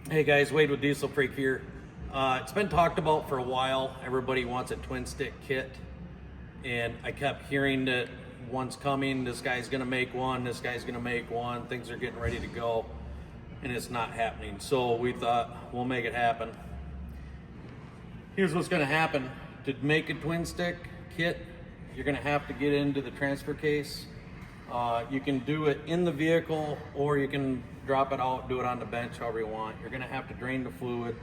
Hey guys, Wade with Diesel Freak here. It's been talked about for a while. Everybody wants a twin stick kit, and I kept hearing that one's coming, this guy's gonna make one, this guy's gonna make one, things are getting ready to go, and it's not happening. So we thought we'll make it happen. Here's what's gonna happen. To make a twin stick kit, you're gonna have to get into the transfer case. You can do it in the vehicle, or you can drop it out, do it on the bench, however you want. You're gonna have to drain the fluid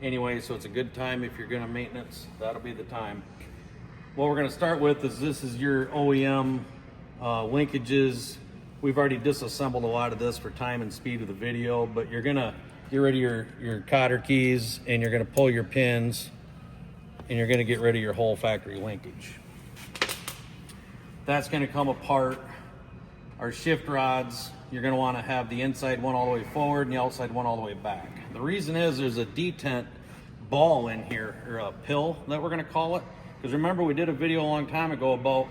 anyway, so it's a good time if you're gonna maintenance, that'll be the time. What we're gonna start with is this is your OEM linkages. We've already disassembled a lot of this for time and speed of the video, but you're gonna get rid of your cotter keys, and you're gonna pull your pins, and you're gonna get rid of your whole factory linkage. That's gonna come apart. Our shift rods, you're gonna wanna have the inside one all the way forward and the outside one all the way back. The reason is there's a detent ball in here, or a pill that we're gonna call it. Because remember, we did a video a long time ago about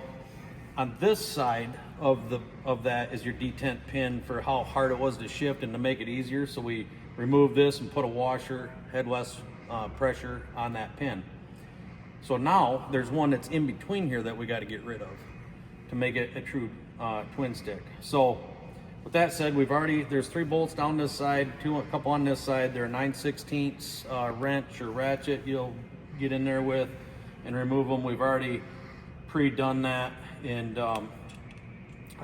on this side of that is your detent pin for how hard it was to shift and to make it easier. So we removed this and put a washer, head less pressure on that pin. So now there's one that's in between here that we got to get rid of to make it a true twin stick. So with that said, there's 3 bolts down this side, a couple on this side. They're a 9/16 wrench or ratchet you'll get in there with and remove them. We've already pre-done that, and I'll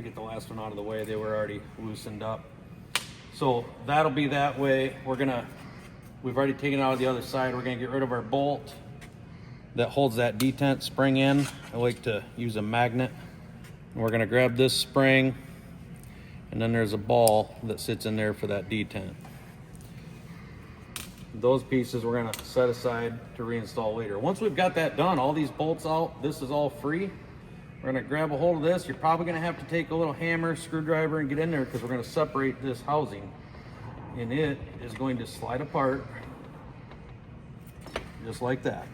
get the last one out of the way. They were already loosened up. So that'll be that way. We've already taken it out of the other side. We're gonna get rid of our bolt that holds that detent spring in. I like to use a magnet. And we're gonna grab this spring, and then there's a ball that sits in there for that detent. Those pieces we're gonna set aside to reinstall later. Once we've got that done, all these bolts out, this is all free. We're gonna grab a hold of this. You're probably gonna have to take a little hammer, screwdriver, and get in there, because we're gonna separate this housing. And it is going to slide apart, just like that.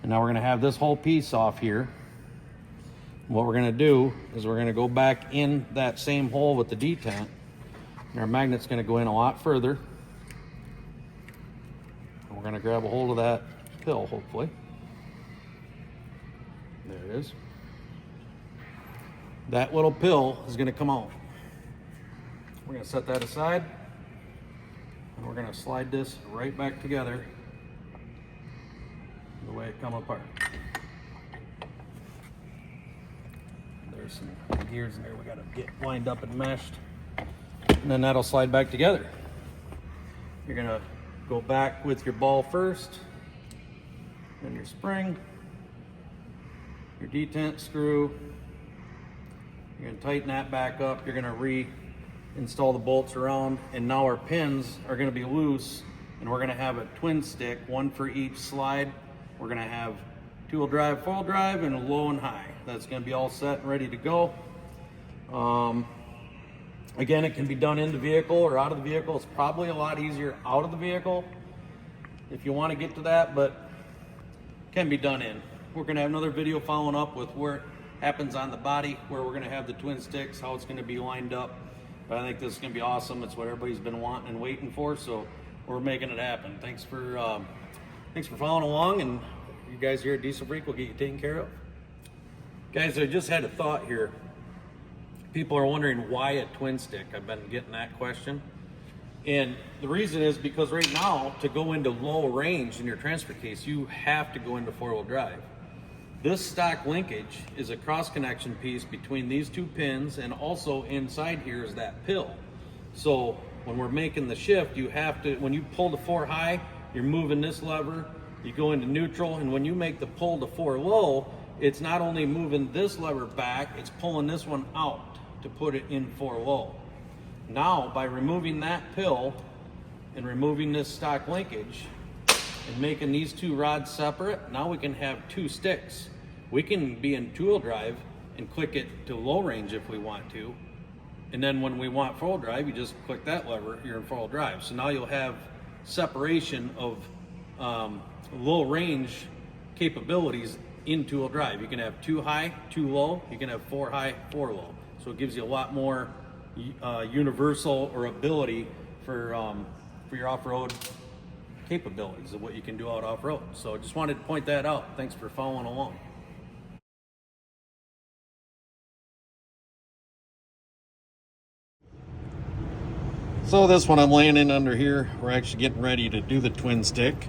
And now we're gonna have this whole piece off here. What we're gonna do is we're gonna go back in that same hole with the detent, and our magnet's gonna go in a lot further. And we're gonna grab a hold of that pill, hopefully. There it is. That little pill is gonna come out. We're gonna set that aside, and we're gonna slide this right back together the way it come apart. There's some gears in there we gotta get lined up and meshed, and then that'll slide back together. You're gonna go back with your ball first, then your spring, your detent screw. You're gonna tighten that back up. You're gonna reinstall the bolts around, and now our pins are gonna be loose, and we're gonna have a twin stick, one for each slide. We're gonna have 2-wheel drive, 4-wheel drive, and low and high. That's gonna be all set and ready to go. Again, it can be done in the vehicle or out of the vehicle. It's probably a lot easier out of the vehicle if you want to get to that, but it can be done in. We're gonna have another video following up with where it happens on the body, where we're gonna have the twin sticks, how it's gonna be lined up. But I think this is gonna be awesome. It's what everybody's been wanting and waiting for, so we're making it happen. Thanks for following along, and you guys here at Diesel Freak will get you taken care of. Guys, I just had a thought here. People are wondering why a twin stick. I've been getting that question. And the reason is because right now, to go into low range in your transfer case, you have to go into 4-wheel drive. This stock linkage is a cross connection piece between these 2 pins, and also inside here is that pill. So when we're making the shift, you have to, when you pull to 4 high, you're moving this lever, you go into neutral, and when you make the pull to 4 low, it's not only moving this lever back, it's pulling this one out to put it in 4 low. Now, by removing that pill and removing this stock linkage and making these 2 rods separate, now we can have 2 sticks. We can be in 2-wheel drive and click it to low range if we want to. And then when we want 4-wheel drive, you just click that lever, you're in 4-wheel drive. So now you'll have separation of low range capabilities in 2-wheel drive. You can have 2 high, 2 low. You can have 4 high, 4 low. So it gives you a lot more universal or ability for for your off-road capabilities of what you can do out off-road. So just wanted to point that out. Thanks for following along. So this one I'm laying in under here. We're actually getting ready to do the twin stick.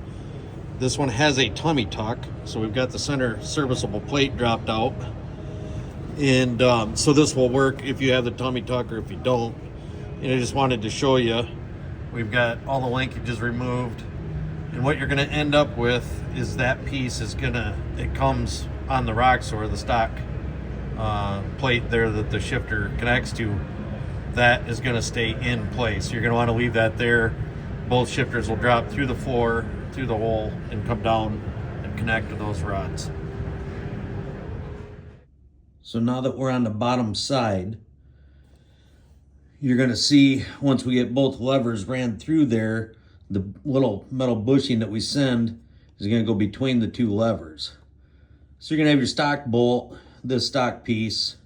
This one has a tummy tuck, so we've got the center serviceable plate dropped out. And so this will work if you have the tummy tuck or if you don't. And I just wanted to show you, we've got all the linkages removed. And what you're gonna end up with is that piece is it comes on the Roxor, the stock plate there that the shifter connects to. That is going to stay in place. You're going to want to leave that there. Both shifters will drop through the floor, through the hole, and come down and connect to those rods. So now that we're on the bottom side, you're going to see once we get both levers ran through there, the little metal bushing that we send is going to go between the two levers. So you're going to have your stock bolt, this stock piece,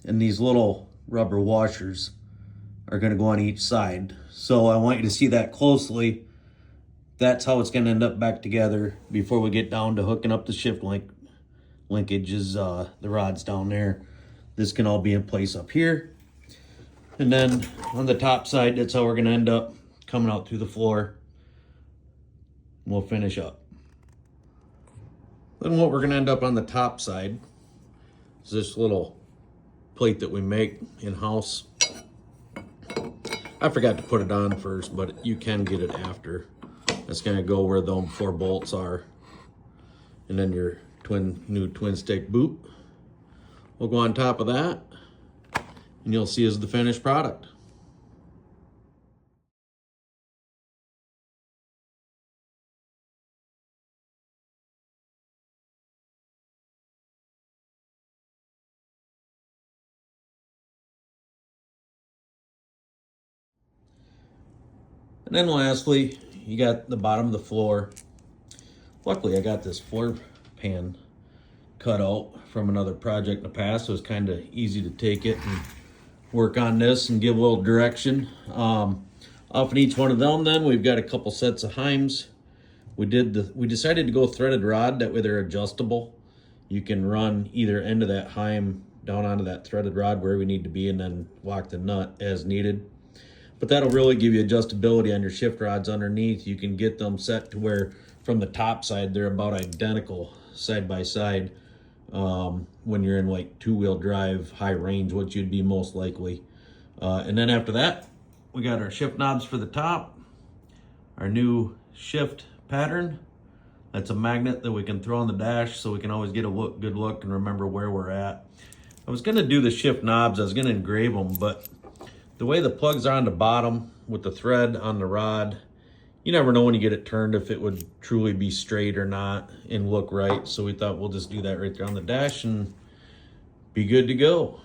and these little rubber washers are going to go on each side. So I want you to see that closely. That's how it's going to end up back together before we get down to hooking up the shift linkages, the rods down there. This can all be in place up here. And then on the top side, that's how we're going to end up coming out through the floor. We'll finish up. Then what we're going to end up on the top side is this little plate that we make in-house. I forgot to put it on first, but you can get it after. It's going to go where the 4 bolts are. And then your new twin stick boot will go on top of that, and you'll see is the finished product. And then lastly, you got the bottom of the floor. Luckily, I got this floor pan cut out from another project in the past, so it's kind of easy to take it and work on this and give a little direction. Off in each one of them, then we've got a couple sets of heims. We decided to go threaded rod, that way they're adjustable. You can run either end of that heim down onto that threaded rod where we need to be and then lock the nut as needed. But that'll really give you adjustability on your shift rods underneath. You can get them set to where from the top side, they're about identical side by side when you're in like 2-wheel drive, high range, which you'd be most likely. And then after that, we got our shift knobs for the top, our new shift pattern. That's a magnet that we can throw on the dash so we can always get a good look and remember where we're at. I was gonna do the shift knobs, I was gonna engrave them, but the way the plugs are on the bottom with the thread on the rod, you never know when you get it turned if it would truly be straight or not and look right. So we thought we'll just do that right there on the dash and be good to go.